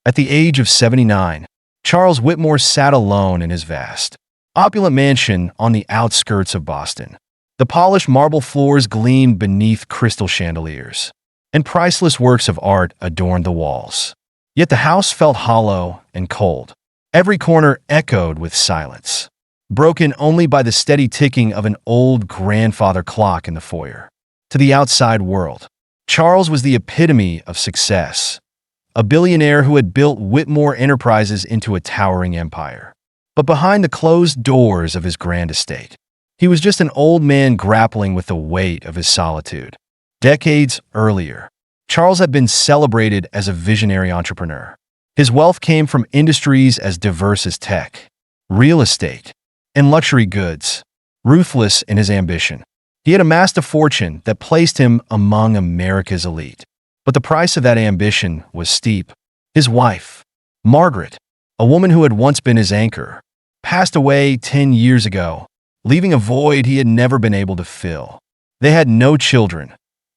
At the age of 79, Charles Whitmore sat alone in his vast, opulent mansion on the outskirts of Boston. The polished marble floors gleamed beneath crystal chandeliers, and priceless works of art adorned the walls. Yet the house felt hollow and cold. Every corner echoed with silence, broken only by the steady ticking of an old grandfather clock in the foyer. To the outside world, Charles was the epitome of success, a billionaire who had built Whitmore Enterprises into a towering empire. But behind the closed doors of his grand estate, he was just an old man grappling with the weight of his solitude. Decades earlier, Charles had been celebrated as a visionary entrepreneur. His wealth came from industries as diverse as tech, real estate, and luxury goods. Ruthless in his ambition, he had amassed a fortune that placed him among America's elite. But the price of that ambition was steep. His wife, Margaret, a woman who had once been his anchor, passed away 10 years ago, leaving a void he had never been able to fill. They had no children.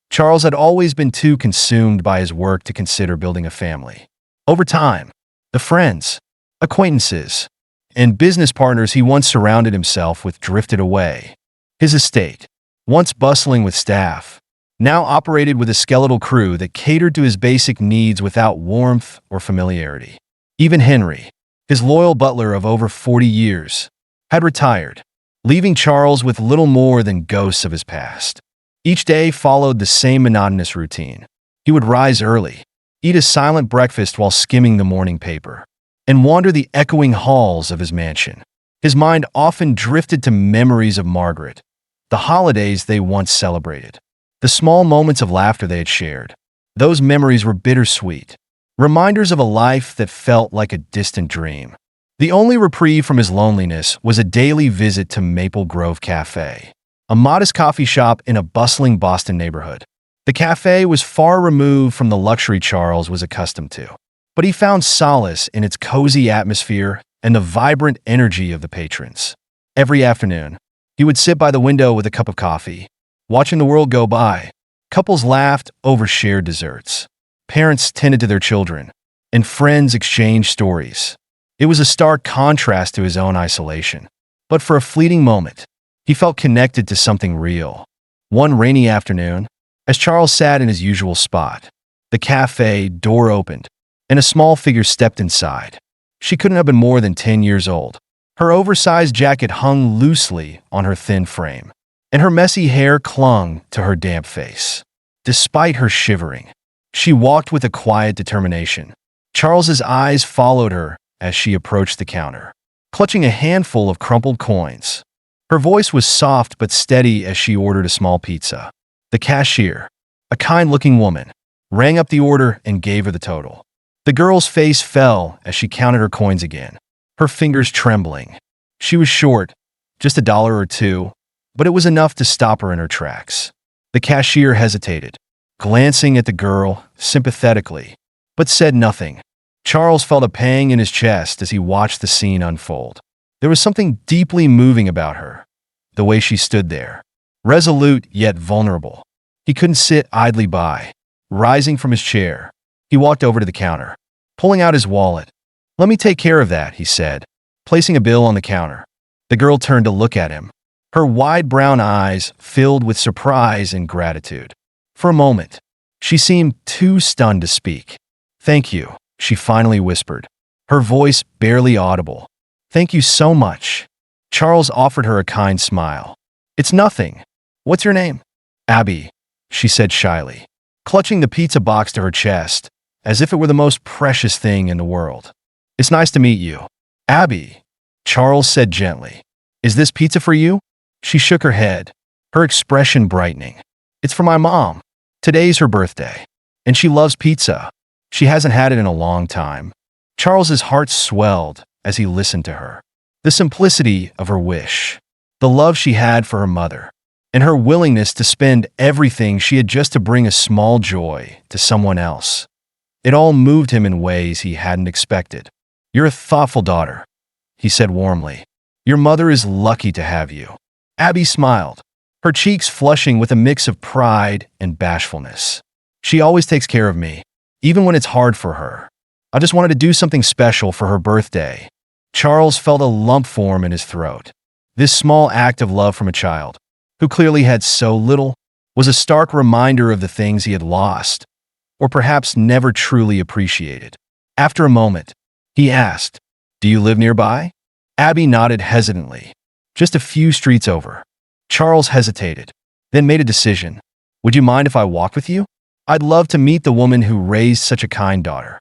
Charles had always been too consumed by his work to consider building a family. Over time, the friends, acquaintances, and business partners he once surrounded himself with drifted away. His estate, once bustling with staff, now operated with a skeletal crew that catered to his basic needs without warmth or familiarity. Even Henry, his loyal butler of over 40 years, had retired, leaving Charles with little more than ghosts of his past. Each day followed the same monotonous routine. He would rise early, eat a silent breakfast while skimming the morning paper, and wander the echoing halls of his mansion. His mind often drifted to memories of Margaret, the holidays they once celebrated, the small moments of laughter they had shared. Those memories were bittersweet, reminders of a life that felt like a distant dream. The only reprieve from his loneliness was a daily visit to Maple Grove Cafe, a modest coffee shop in a bustling Boston neighborhood. The cafe was far removed from the luxury Charles was accustomed to, but he found solace in its cozy atmosphere and the vibrant energy of the patrons. Every afternoon, he would sit by the window with a cup of coffee, watching the world go by. Couples laughed over shared desserts. Parents tended to their children, and friends exchanged stories. It was a stark contrast to his own isolation. But for a fleeting moment, he felt connected to something real. One rainy afternoon, as Charles sat in his usual spot, the cafe door opened, and a small figure stepped inside. She couldn't have been more than 10 years old. Her oversized jacket hung loosely on her thin frame, and her messy hair clung to her damp face. Despite her shivering, she walked with a quiet determination. Charles's eyes followed her as she approached the counter, clutching a handful of crumpled coins. Her voice was soft but steady as she ordered a small pizza. The cashier, a kind-looking woman, rang up the order and gave her the total. The girl's face fell as she counted her coins again, her fingers trembling. She was short, just $1 or $2, but it was enough to stop her in her tracks. The cashier hesitated, glancing at the girl sympathetically, but said nothing. Charles felt a pang in his chest as he watched the scene unfold. There was something deeply moving about her, the way she stood there, resolute yet vulnerable. He couldn't sit idly by. Rising from his chair, he walked over to the counter, pulling out his wallet. "Let me take care of that," he said, placing a bill on the counter. The girl turned to look at him, her wide brown eyes filled with surprise and gratitude. For a moment, she seemed too stunned to speak. "Thank you," she finally whispered, her voice barely audible. "Thank you so much." Charles offered her a kind smile. "It's nothing. What's your name?" "Abby," she said shyly, clutching the pizza box to her chest, as if it were the most precious thing in the world. "It's nice to meet you." "Abby," Charles said gently, "is this pizza for you?" She shook her head, her expression brightening. "It's for my mom. Today's her birthday, and she loves pizza. She hasn't had it in a long time." Charles's heart swelled as he listened to her. The simplicity of her wish, the love she had for her mother, and her willingness to spend everything she had just to bring a small joy to someone else. It all moved him in ways he hadn't expected. "You're a thoughtful daughter," he said warmly. "Your mother is lucky to have you." Abby smiled, her cheeks flushing with a mix of pride and bashfulness. "She always takes care of me, even when it's hard for her." I just wanted to do something special for her birthday. Charles felt a lump form in his throat. This small act of love from a child, who clearly had so little, was a stark reminder of the things he had lost, or perhaps never truly appreciated. After a moment, he asked, "Do you live nearby?" Abby nodded hesitantly. "Just a few streets over." Charles hesitated, then made a decision. "Would you mind if I walked with you? I'd love to meet the woman who raised such a kind daughter."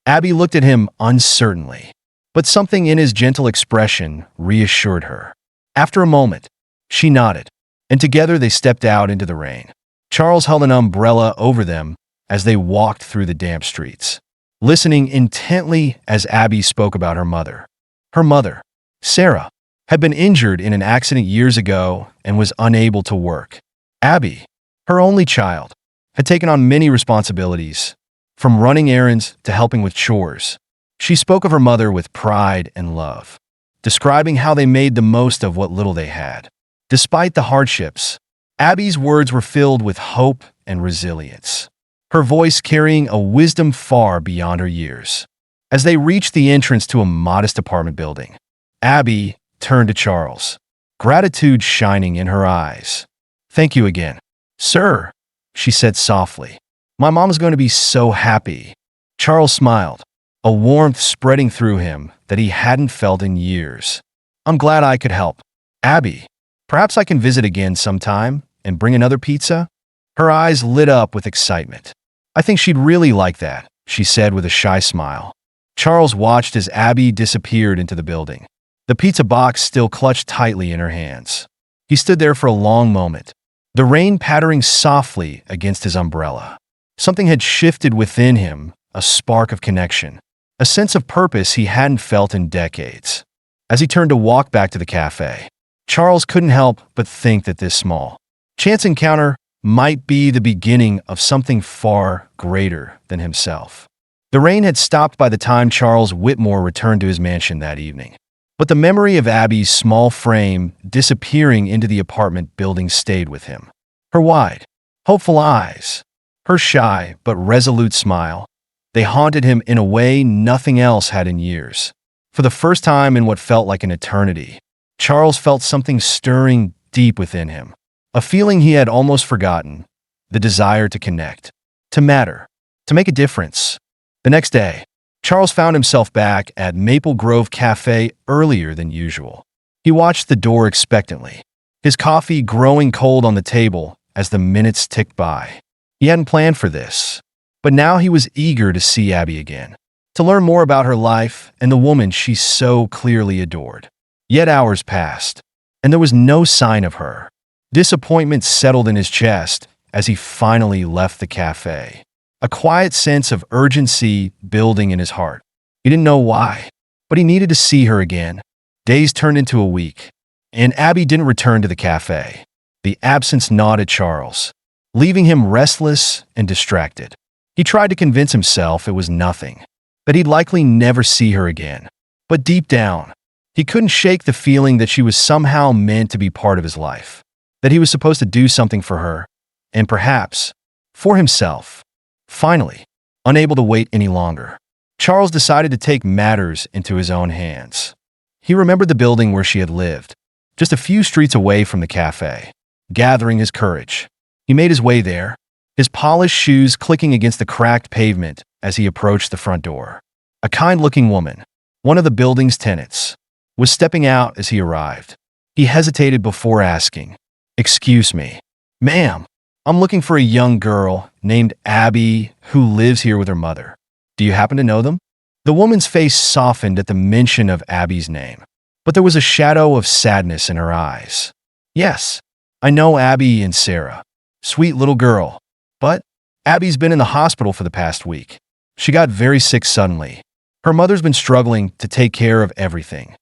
Abby looked at him uncertainly, but something in his gentle expression reassured her. After a moment, she nodded, and together they stepped out into the rain. Charles held an umbrella over them as they walked through the damp streets, listening intently as Abby spoke about her mother. Her mother, Sarah, had been injured in an accident years ago and was unable to work. Abby, her only child, had taken on many responsibilities, from running errands to helping with chores. She spoke of her mother with pride and love, describing how they made the most of what little they had. Despite the hardships, Abby's words were filled with hope and resilience, her voice carrying a wisdom far beyond her years. As they reached the entrance to a modest apartment building, Abby turned to Charles, gratitude shining in her eyes. "Thank you again, sir," she said softly. "My mom's going to be so happy." Charles smiled, a warmth spreading through him that he hadn't felt in years. "I'm glad I could help. Abby, perhaps I can visit again sometime and bring another pizza?" Her eyes lit up with excitement. "I think she'd really like that," she said with a shy smile. Charles watched as Abby disappeared into the building, the pizza box still clutched tightly in her hands. He stood there for a long moment, the rain pattering softly against his umbrella. Something had shifted within him, a spark of connection, a sense of purpose he hadn't felt in decades. As he turned to walk back to the cafe, Charles couldn't help but think that this small chance encounter might be the beginning of something far greater than himself. The rain had stopped by the time Charles Whitmore returned to his mansion that evening, but the memory of Abby's small frame disappearing into the apartment building stayed with him. Her wide, hopeful eyes, her shy but resolute smile, they haunted him in a way nothing else had in years. For the first time in what felt like an eternity, Charles felt something stirring deep within him, a feeling he had almost forgotten, the desire to connect, to matter, to make a difference. The next day, Charles found himself back at Maple Grove Cafe earlier than usual. He watched the door expectantly, his coffee growing cold on the table as the minutes ticked by. He hadn't planned for this, but now he was eager to see Abby again, to learn more about her life and the woman she so clearly adored. Yet hours passed, and there was no sign of her. Disappointment settled in his chest as he finally left the cafe, a quiet sense of urgency building in his heart. He didn't know why, but he needed to see her again. Days turned into a week, and Abby didn't return to the cafe. The absence gnawed at Charles, leaving him restless and distracted. He tried to convince himself it was nothing, that he'd likely never see her again. But deep down, he couldn't shake the feeling that she was somehow meant to be part of his life, that he was supposed to do something for her, and perhaps for himself. Finally, unable to wait any longer, Charles decided to take matters into his own hands. He remembered the building where she had lived, just a few streets away from the cafe. Gathering his courage, he made his way there, his polished shoes clicking against the cracked pavement as he approached the front door. A kind-looking woman, one of the building's tenants, was stepping out as he arrived. He hesitated before asking, "Excuse me, ma'am, I'm looking for a young girl named Abby who lives here with her mother. Do you happen to know them?" The woman's face softened at the mention of Abby's name, but there was a shadow of sadness in her eyes. "Yes, I know Abby and Sarah. Sweet little girl. But Abby's been in the hospital for the past week. She got very sick suddenly. Her mother's been struggling to take care of everything."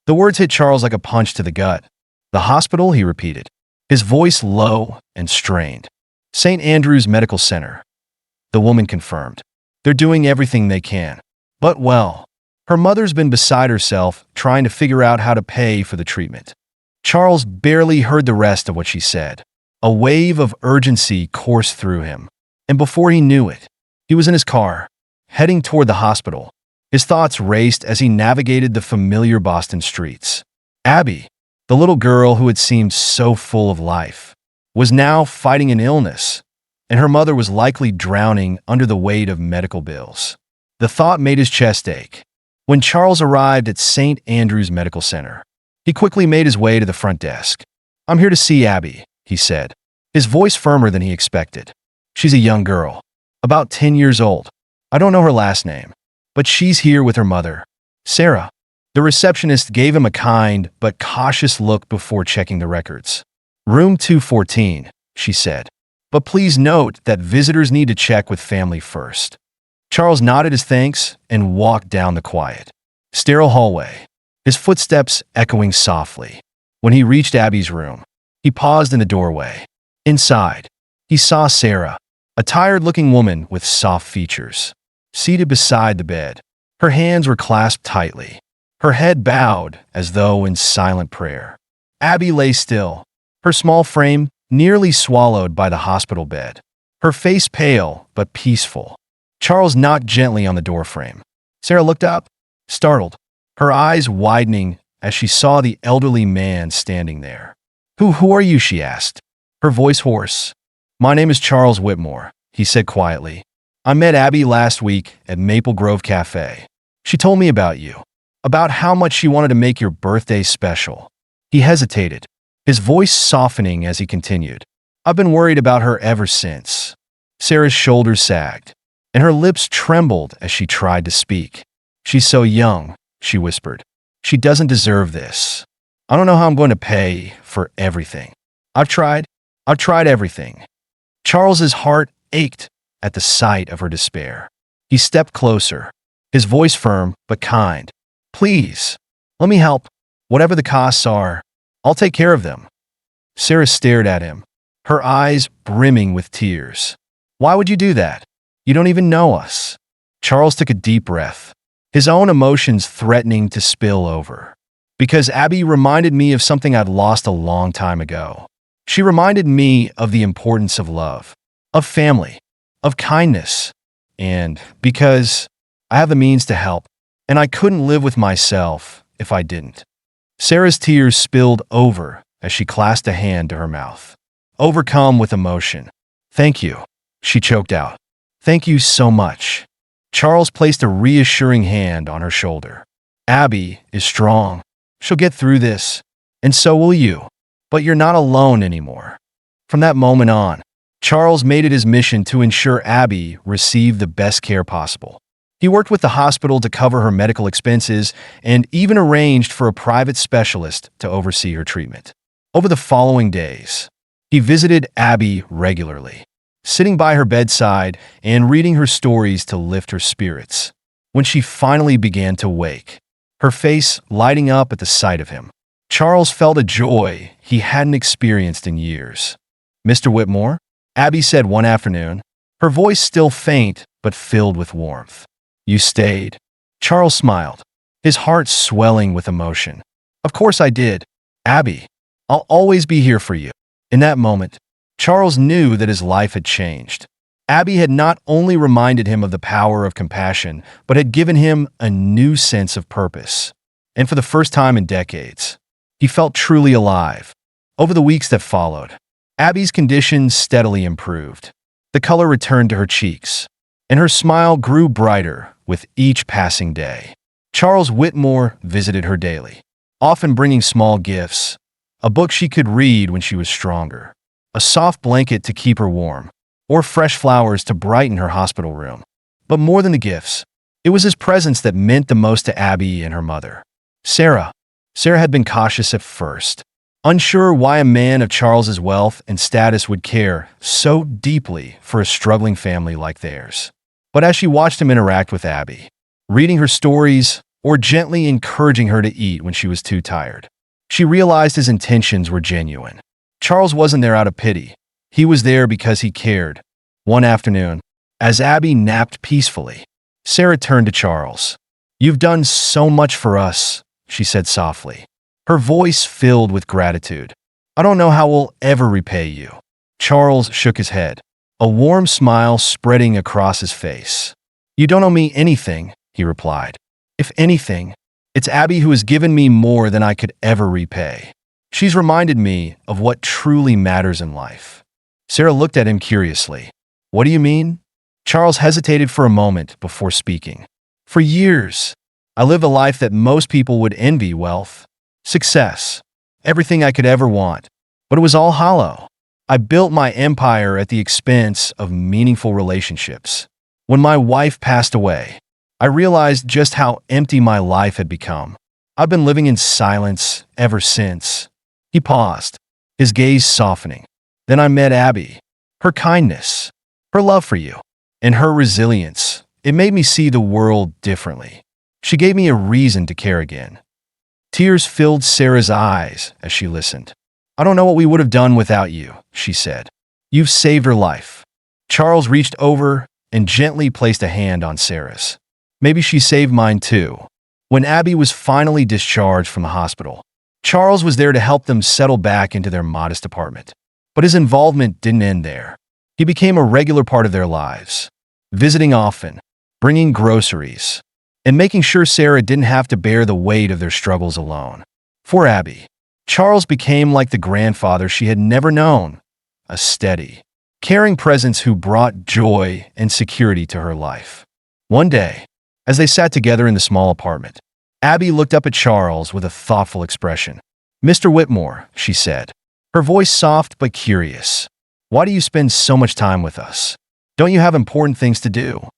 The words hit Charles like a punch to the gut. "The hospital?" he repeated, his voice low and strained. "St. Andrew's Medical Center," the woman confirmed. "They're doing everything they can. But, well, her mother's been beside herself trying to figure out how to pay for the treatment." Charles barely heard the rest of what she said. A wave of urgency coursed through him, and before he knew it, he was in his car, heading toward the hospital. His thoughts raced as he navigated the familiar Boston streets. Abby, the little girl who had seemed so full of life, was now fighting an illness, and her mother was likely drowning under the weight of medical bills. The thought made his chest ache. When Charles arrived at St. Andrew's Medical Center, he quickly made his way to the front desk. "I'm here to see Abby," he said, his voice firmer than he expected. "She's a young girl, about 10 years old. I don't know her last name, but she's here with her mother, Sarah." The receptionist gave him a kind but cautious look before checking the records. "Room 214, she said. "But please note that visitors need to check with family first." Charles nodded his thanks and walked down the quiet, sterile hallway, his footsteps echoing softly. When he reached Abby's room, he paused in the doorway. Inside, he saw Sarah, a tired-looking woman with soft features, seated beside the bed. Her hands were clasped tightly, her head bowed as though in silent prayer. Abby lay still, her small frame nearly swallowed by the hospital bed, her face pale but peaceful. Charles knocked gently on the doorframe. Sarah looked up, startled, her eyes widening as she saw the elderly man standing there. Who are you?" she asked, her voice hoarse. "My name is Charles Whitmore," he said quietly. "I met Abby last week at Maple Grove Cafe. She told me about you, about how much she wanted to make your birthday special." He hesitated, his voice softening as he continued. "I've been worried about her ever since." Sarah's shoulders sagged, and her lips trembled as she tried to speak. "She's so young," she whispered. "She doesn't deserve this. I don't know how I'm going to pay for everything. I've tried everything." Charles's heart ached at the sight of her despair. He stepped closer, his voice firm but kind. "Please, let me help. Whatever the costs are, I'll take care of them." Sarah stared at him, her eyes brimming with tears. "Why would you do that? You don't even know us." Charles took a deep breath, his own emotions threatening to spill over. "Because Abby reminded me of something I'd lost a long time ago. She reminded me of the importance of love, of family, of kindness, and because I have the means to help, and I couldn't live with myself if I didn't." Sarah's tears spilled over as she clasped a hand to her mouth, overcome with emotion. "Thank you," she choked out. "Thank you so much." Charles placed a reassuring hand on her shoulder. "Abby is strong. She'll get through this, and so will you. But you're not alone anymore." From that moment on, Charles made it his mission to ensure Abby received the best care possible. He worked with the hospital to cover her medical expenses and even arranged for a private specialist to oversee her treatment. Over the following days, he visited Abby regularly, sitting by her bedside and reading her stories to lift her spirits. When she finally began to wake, her face lighting up at the sight of him, Charles felt a joy he hadn't experienced in years. "Mr. Whitmore," Abby said one afternoon, her voice still faint but filled with warmth. "You stayed." Charles smiled, his heart swelling with emotion. "Of course I did, Abby. I'll always be here for you." In that moment, Charles knew that his life had changed. Abby had not only reminded him of the power of compassion, but had given him a new sense of purpose. And for the first time in decades, he felt truly alive. Over the weeks that followed, Abby's condition steadily improved. The color returned to her cheeks, and her smile grew brighter with each passing day. Charles Whitmore visited her daily, often bringing small gifts, a book she could read when she was stronger, a soft blanket to keep her warm, or fresh flowers to brighten her hospital room. But more than the gifts, it was his presence that meant the most to Abby and her mother. Sarah had been cautious at first, unsure why a man of Charles's wealth and status would care so deeply for a struggling family like theirs. But as she watched him interact with Abby, reading her stories or gently encouraging her to eat when she was too tired, she realized his intentions were genuine. Charles wasn't there out of pity. He was there because he cared. One afternoon, as Abby napped peacefully, Sarah turned to Charles. "You've done so much for us," she said softly, her voice filled with gratitude. "I don't know how we'll ever repay you." Charles shook his head, a warm smile spreading across his face. "You don't owe me anything," he replied. "If anything, it's Abby who has given me more than I could ever repay. She's reminded me of what truly matters in life." Sarah looked at him curiously. "What do you mean?" Charles hesitated for a moment before speaking. "For years, I lived a life that most people would envy: wealth, success, everything I could ever want. But it was all hollow. I built my empire at the expense of meaningful relationships. When my wife passed away, I realized just how empty my life had become. I've been living in silence ever since." He paused, his gaze softening. "Then I met Abby. Her kindness, her love for you, and her resilience, it made me see the world differently. She gave me a reason to care again." Tears filled Sarah's eyes as she listened. "I don't know what we would have done without you," she said. "You've saved her life." Charles reached over and gently placed a hand on Sarah's. "Maybe she saved mine too." When Abby was finally discharged from the hospital, Charles was there to help them settle back into their modest apartment. But his involvement didn't end there. He became a regular part of their lives, visiting often, bringing groceries, and making sure Sarah didn't have to bear the weight of their struggles alone. For Abby, Charles became like the grandfather she had never known, a steady, caring presence who brought joy and security to her life. One day, as they sat together in the small apartment, Abby looked up at Charles with a thoughtful expression. "Mr. Whitmore," she said, her voice soft but curious, "why do you spend so much time with us? Don't you have important things to do?"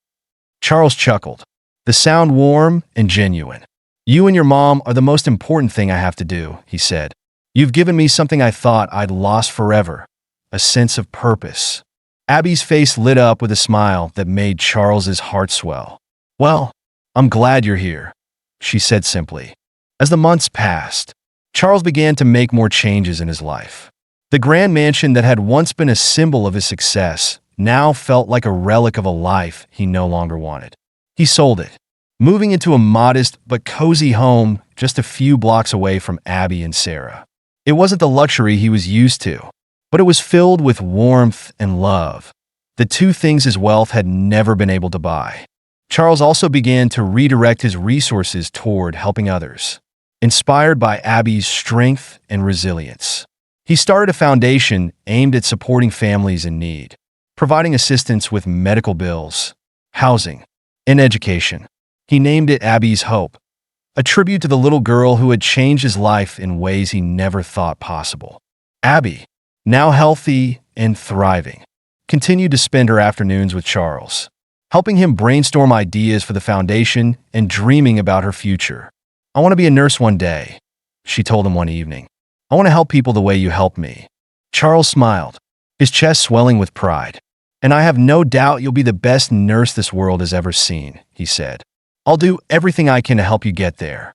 Charles chuckled, the sound warm and genuine. "You and your mom are the most important thing I have to do," he said. "You've given me something I thought I'd lost forever, a sense of purpose." Abby's face lit up with a smile that made Charles's heart swell. "Well, I'm glad you're here," she said simply. As the months passed, Charles began to make more changes in his life. The grand mansion that had once been a symbol of his success now felt like a relic of a life he no longer wanted. He sold it, moving into a modest but cozy home just a few blocks away from Abby and Sarah. It wasn't the luxury he was used to, but it was filled with warmth and love, the two things his wealth had never been able to buy. Charles also began to redirect his resources toward helping others, inspired by Abby's strength and resilience. He started a foundation aimed at supporting families in need, providing assistance with medical bills, housing, and education. He named it Abby's Hope, a tribute to the little girl who had changed his life in ways he never thought possible. Abby, now healthy and thriving, continued to spend her afternoons with Charles, helping him brainstorm ideas for the foundation and dreaming about her future. "I want to be a nurse one day," she told him one evening. "I want to help people the way you helped me." Charles smiled, his chest swelling with pride. "And I have no doubt you'll be the best nurse this world has ever seen," he said. "I'll do everything I can to help you get there."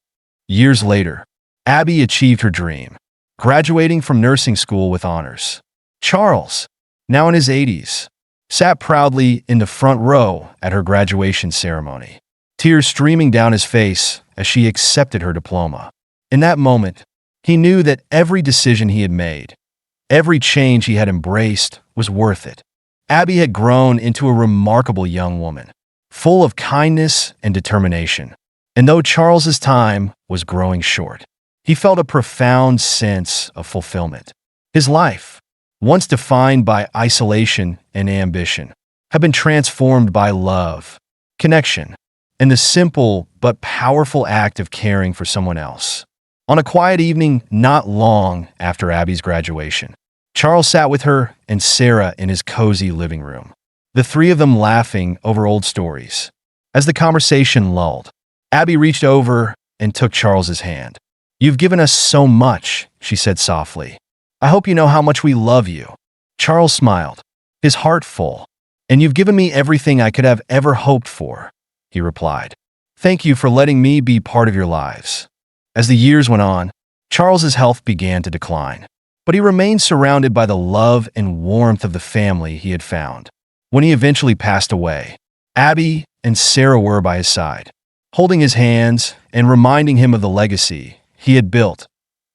Years later, Abby achieved her dream, graduating from nursing school with honors. Charles, now in his 80s, sat proudly in the front row at her graduation ceremony, tears streaming down his face as she accepted her diploma. In that moment, he knew that every decision he had made, every change he had embraced, was worth it. Abby had grown into a remarkable young woman, full of kindness and determination. And though Charles's time was growing short, he felt a profound sense of fulfillment. His life, once defined by isolation and ambition, had been transformed by love, connection, and the simple but powerful act of caring for someone else. On a quiet evening not long after Abby's graduation, Charles sat with her and Sarah in his cozy living room, the three of them laughing over old stories. As the conversation lulled, Abby reached over and took Charles's hand. "You've given us so much," she said softly. "I hope you know how much we love you." Charles smiled, his heart full. "And you've given me everything I could have ever hoped for," he replied. "Thank you for letting me be part of your lives." As the years went on, Charles's health began to decline, but he remained surrounded by the love and warmth of the family he had found. When he eventually passed away, Abby and Sarah were by his side, holding his hands and reminding him of the legacy he had built,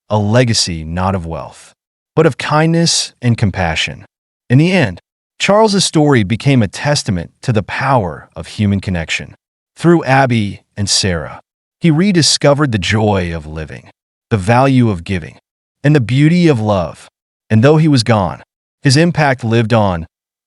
a legacy not of wealth, but of kindness and compassion. In the end, Charles's story became a testament to the power of human connection. Through Abby and Sarah, he rediscovered the joy of living, the value of giving, and the beauty of love. And though he was gone, his impact lived on,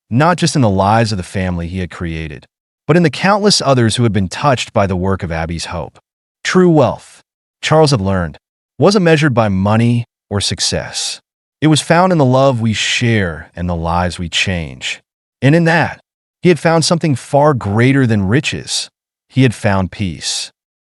not just in the lives of the family he had created, but in the countless others who had been touched by the work of Abby's hope. True wealth, Charles had learned, wasn't measured by money or success. It was found in the love we share and the lives we change. And in that, he had found something far greater than riches. He had found peace.